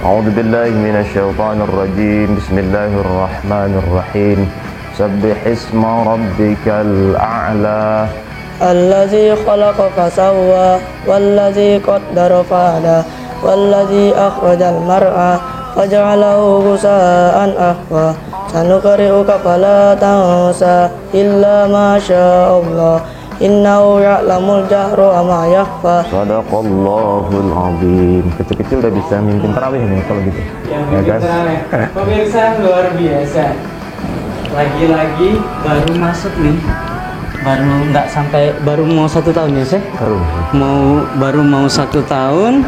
A'udzu billahi minasyaitonir rajim. Bismillahirrahmanirrahim. Sabbih isma rabbikal a'la. Allazi khalaqa fasawwa wallazi qaddara fahada wallazi akhrajal mar'a faj'alahu ghusaan ahwa sanuqri'uka fala tansa illa ma sya'allah innahu ya'lamul jahra wa ma yakhfa. Shadaqallahul azim. Kecil-kecil udah bisa mimpin tarawih nih kalau gitu. Ya guys. Pemirsa luar biasa. Lagi-lagi baru masuk nih. Baru mau 1 tahun ya, Seh? Baru mau 1 tahun,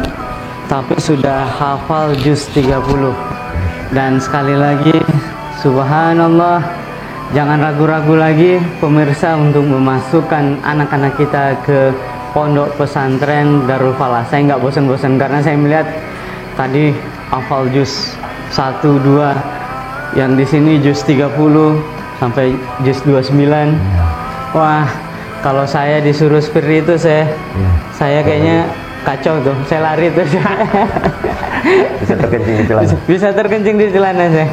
tapi sudah hafal juz 30. Dan sekali lagi, subhanallah, jangan ragu-ragu lagi pemirsa untuk memasukkan anak-anak kita ke pondok pesantren Darul Falah. Saya nggak bosan-bosan karena saya melihat tadi hafal juz 1, 2, yang di sini juz 30 sampai juz 29. Wah, kalau saya disuruh seperti itu saya kayaknya kacau tuh, saya lari tuh. Bisa terkencing di celana. Bisa terkencing di celana saya.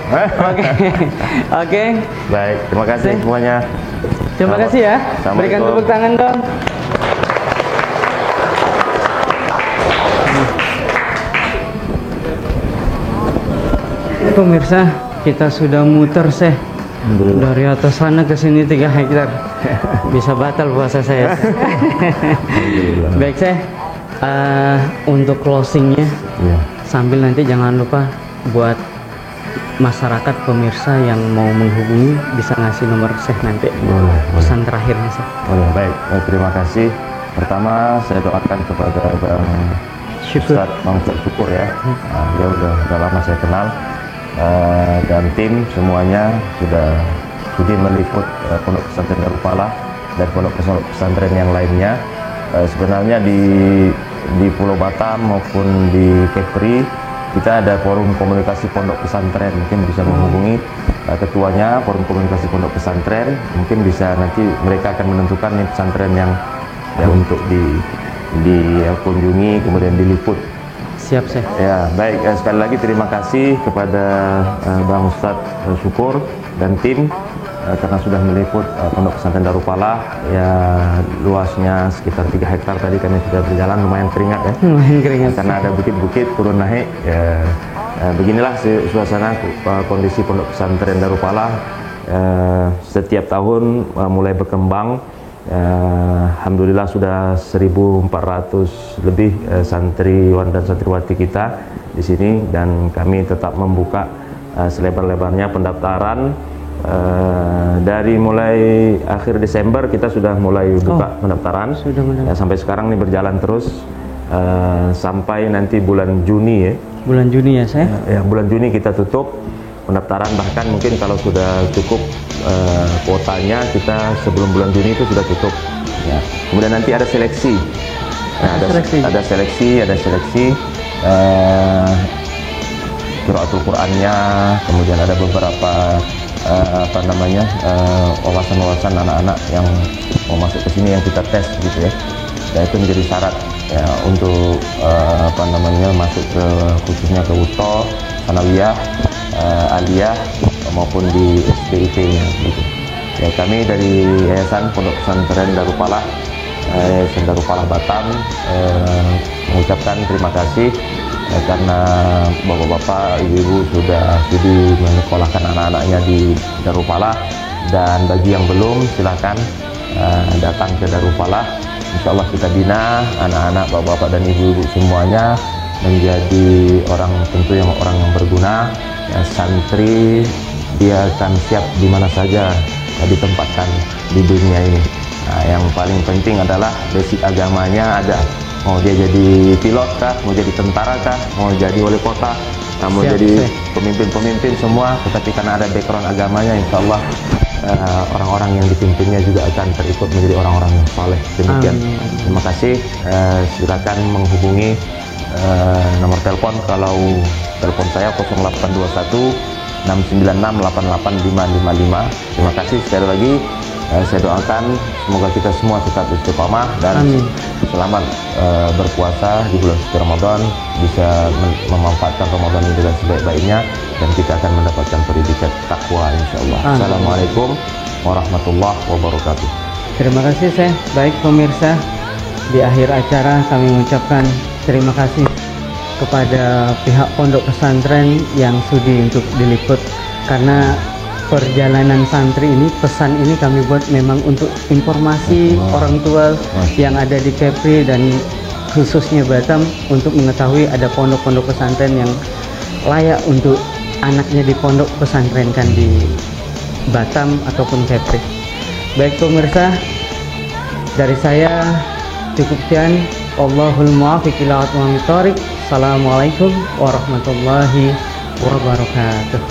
Oke. Baik, terima kasih semuanya. Terima kasih ya. Berikan tepuk tangan dong. Pemirsa, kita sudah muter dari atas sana ke sini 3 hektar. Bisa batal puasa saya. Baik untuk closingnya, sambil nanti jangan lupa buat masyarakat pemirsa yang mau menghubungi bisa ngasih nomor nanti. Pesan terakhirnya Baik, terima kasih. Pertama saya doakan kepada Bang Ustadz Syukur ya. Dia udah lama saya kenal. Dan tim semuanya sudah sudi meliput pondok pesantren Darul Falah dan pondok pesantren yang lainnya. Sebenarnya di Pulau Batam maupun di Kepri kita ada forum komunikasi pondok pesantren, mungkin bisa menghubungi ketuanya forum komunikasi pondok pesantren. Mungkin bisa nanti mereka akan menentukan nih pesantren yang untuk dikunjungi kemudian diliput. Siap ya. Baik, sekali lagi terima kasih kepada Bang Ustadz Syukur dan tim karena sudah meliput pondok pesantren Darul Falah. Ya, luasnya sekitar 3 hektar tadi kami sudah berjalan, lumayan keringat ya. Karena ada bukit-bukit turun naik ya. Beginilah suasana kondisi pondok pesantren Darul Falah. Setiap tahun mulai berkembang. Alhamdulillah sudah 1.400 lebih santriwan dan santriwati kita di sini, dan kami tetap membuka selebar-lebarnya pendaftaran. Dari mulai akhir Desember kita sudah mulai buka pendaftaran. Sampai sekarang ini berjalan terus sampai nanti bulan Juni ya. Bulan Juni ya saya? Ya, bulan Juni kita tutup pendaftaran, bahkan mungkin kalau sudah cukup kuotanya kita sebelum bulan Juni itu sudah tutup ya. Kemudian nanti ada seleksi. Ada seleksi qiraatul Qur'annya, kemudian ada beberapa wawasan-wawasan anak-anak yang mau masuk ke sini yang kita tes gitu ya. Dan itu menjadi syarat ya untuk masuk ke khususnya ke WUTO, Sanawiyah, Aliyah maupun di SPIP-nya gitu. Ya, kami dari Yayasan Pondok Pesantren Darul Falah, Yayasan Darul Falah Batam mengucapkan terima kasih karena bapak-bapak, ibu-ibu sudah sudi menyekolahkan anak-anaknya di Darul Falah, dan bagi yang belum silahkan datang ke Darul Falah. Insya Allah kita bina anak-anak, bapak-bapak dan ibu-ibu semuanya menjadi orang yang berguna ya, santri. Dia akan siap di mana saja ditempatkan di dunia ini. Nah, yang paling penting adalah basic agamanya ada. Mau dia jadi pilot kah, mau jadi tentara kah, mau jadi wali kota, mau jadi pemimpin-pemimpin semua, tetapi karena ada background agamanya, insya Allah orang-orang yang dipimpinnya juga akan terikut menjadi orang-orang yang saleh. Demikian. Terima kasih. Silakan menghubungi nomor telepon. Kalau telepon saya 0821 696 88555. Terima kasih sekali lagi. Saya doakan semoga kita semua tetap istiqomah dan Amin. selamat berpuasa di bulan suci Ramadan, bisa memanfaatkan Ramadan ini dengan sebaik-baiknya, dan kita akan mendapatkan pendidikan takwa insyaallah. Amin. Assalamualaikum warahmatullahi wabarakatuh. Terima kasih Syekh. Baik pemirsa, di akhir acara kami mengucapkan terima kasih kepada pihak pondok pesantren yang sudi untuk diliput, karena perjalanan santri ini, pesan ini kami buat memang untuk informasi orang tua yang ada di Kepri dan khususnya Batam, untuk mengetahui ada pondok-pondok pesantren yang layak untuk anaknya di pondok pesantrenkan di Batam ataupun Kepri. Baik pemirsa, dari saya cukup sekian. Allahul muwaffiq ila aqwamit thoriq. Assalamualaikum warahmatullahi wabarakatuh.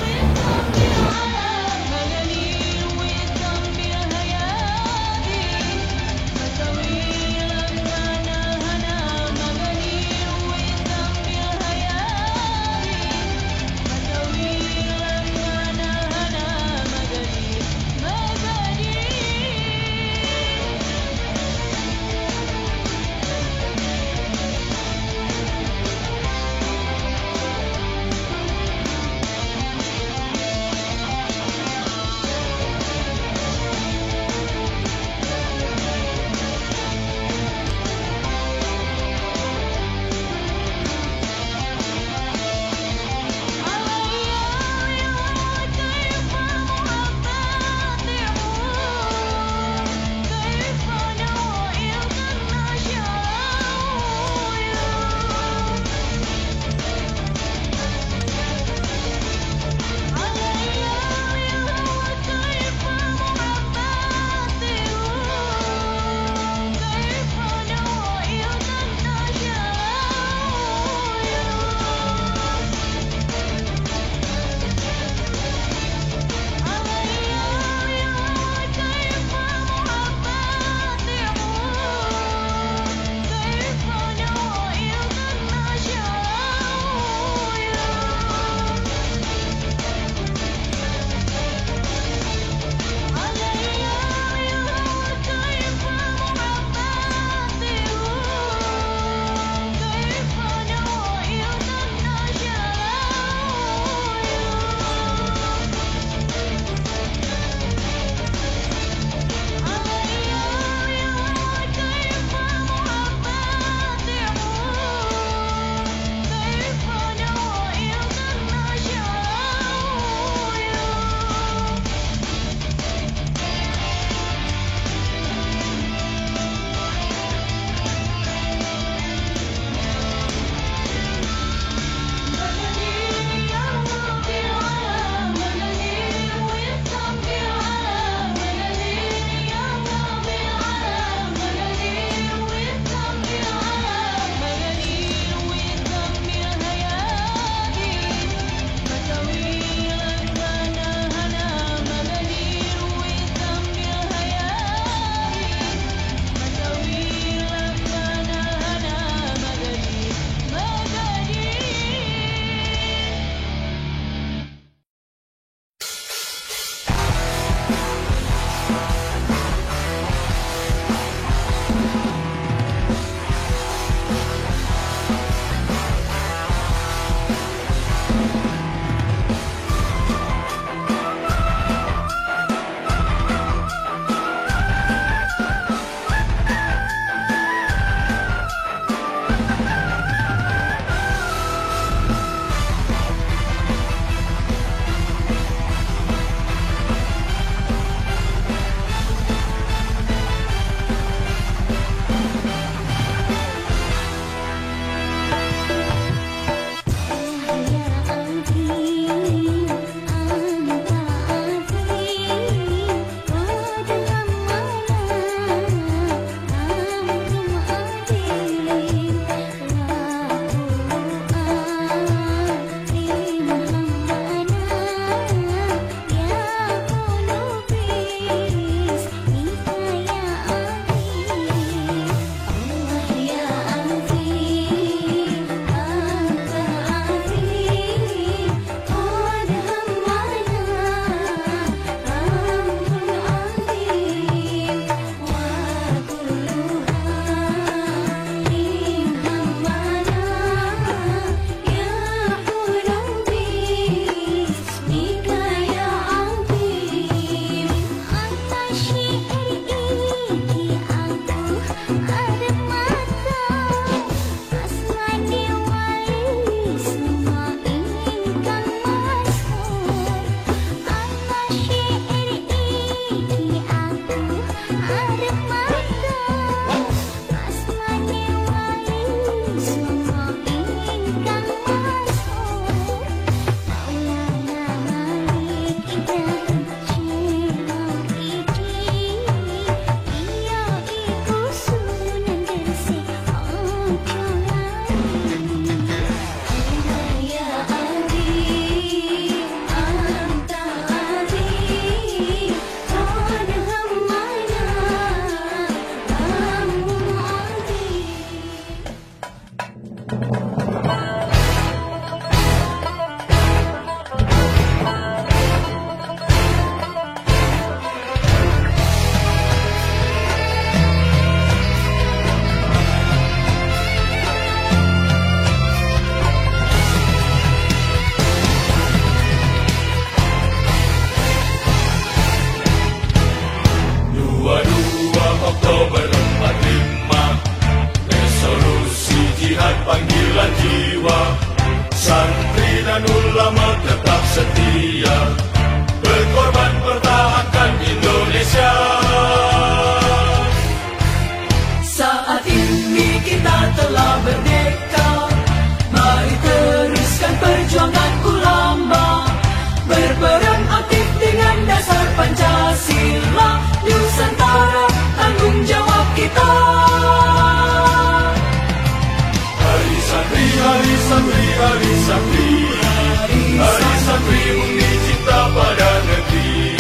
santri murni cinta pada negeri,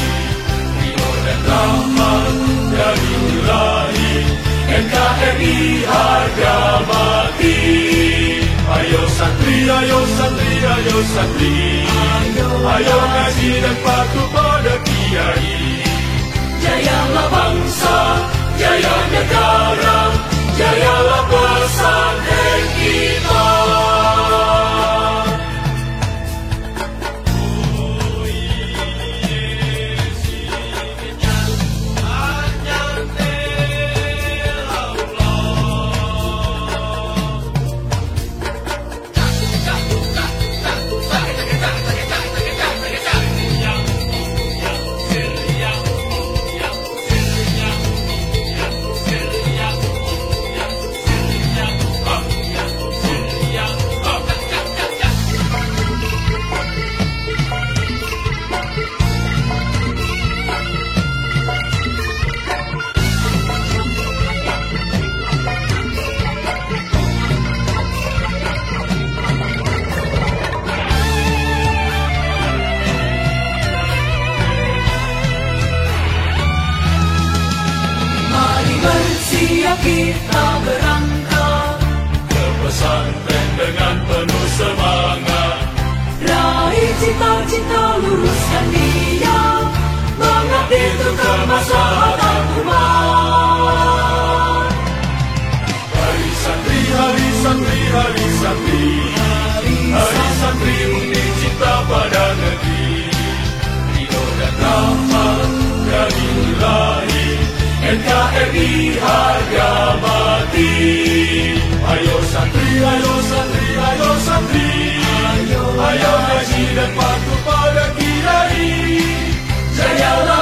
ridho dan rahmat dari Ilahi. NKRI harga mati. Ayo santri, ayo santri, ayo santri, ayo ngaji dan patuh pada kiai. Jayalah bangsa, jaya negara, jayalah pesantren kita. Siap kita berangkat ke pesantren dengan penuh semangat, raih cita-cita, luruskan niat, mengabdi untuk kemaslahatan umat. Hari santri, hari santri, hari santri, hari santri murni cinta pada negeri, ridho dan rahmat dari Ilahi. NKRI harga mati. Ayo santri, ayo santri, ayo santri, ayo ngaji dan patuh pada kiai. Jayalah